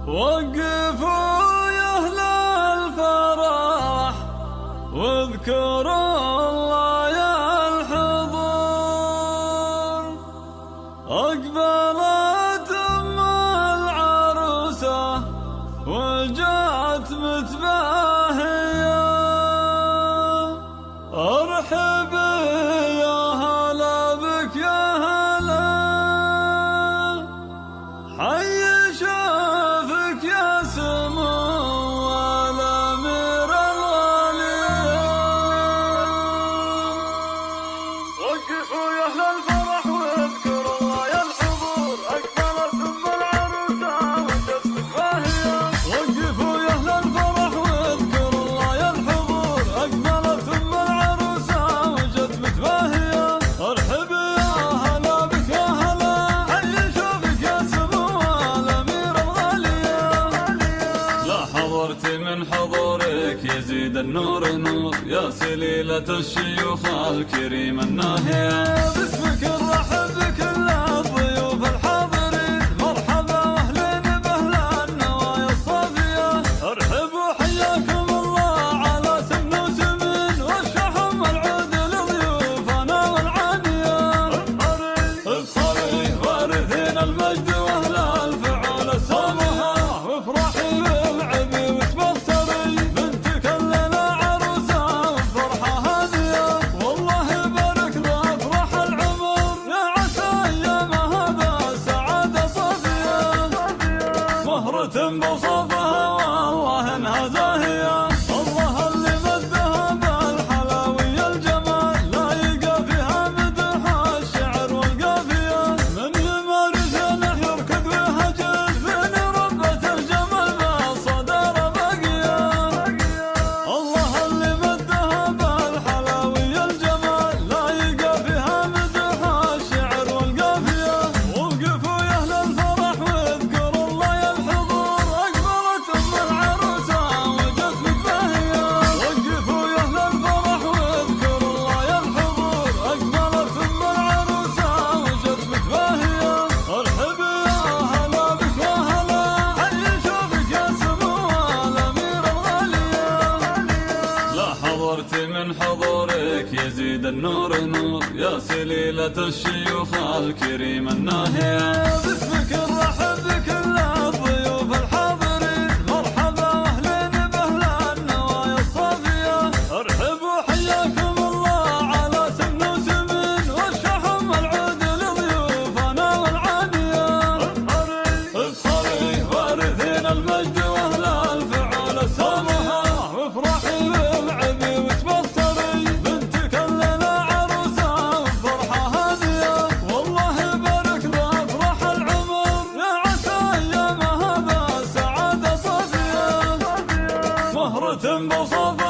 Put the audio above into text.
وقفوا يا أهل الفرح واذكروا الله يا الحضور. أقبلت أم العروسة وجات متباهية، أرحب يا هلا بك يا هلا، حي شافك يا سمو والأمير الغالي. وقفوا يا أهل الفرح واذكروا الله يا الحضور، أقبلت أم العروسة وجت متباهية. وقفوا يا أهل الفرح واذكروا الله يا الحضور، أقبلت أم العروسة وجت متباهية، أرحب يا هلا بك يا هلا، حي شوفك يا سمو والأمير الغالية. لا حضرت من حضورك يزيد النور نور، يا سليلة الشيوخ الكريم الناهية. باسمك نرحب بكل الضيوف الحاضرين، مرحبا واهلين باهل النوايا الصافية، ارحبوا حياكم الله على سمن وسمن، والشحم العود لضيوفنا والعانية. افخري وارثين المجد واهل الفعول السامحة، وافرحي بالعبي وتبصري، بنتك الليلة عروسة وفرحة هادية، والله يبارك ذا افراح العمر، يا عسى ايامها بالسعادة صافية، مهرة بوصافها والله انها زاهية. الله اللي مدها بالحلاوي الجمال، لا يلقى فيها مدح الشعر والقافية، من يمارسها يركض ويهجل، بين ربة الجمال بالصدر باقية. الله اللي مدها بالحلاوي الجمال، لا يلقى فيها مدح الشعر والقافية. وقفوا يا أهل الفرح واذكروا الله يا الحضور، أقبلت أم العروسة وجت متباهية. وقفوا يا أهل الفرح واذكروا الله يا الحضور، أقبلت أم العروسة وجت متباهية، أرحب يا هلا بك يا هلا، حي شوفك يا سمو والأمير الغالية. لا حضرت من حضورك يزيد النور نور، يا سليلة الشيوخ الكريم الناهية. باسمك نرحب بكل الضيوف الحاضرين، مرحبا واهلين باهل النوايا الصافية، ارحبوا حياكم الله على سمن وسمن، والشحم العود لضيوفنا والعانية. افخري وارثين المجد واهل الفعول السامحة، وافرحي بالعبي وتبصري، بنتك الليلة عروسة وفرحة هادية، والله يبارك ذا افراح العمر، يا عسى ايامها بالسعادة صافية، مهرة بوصافها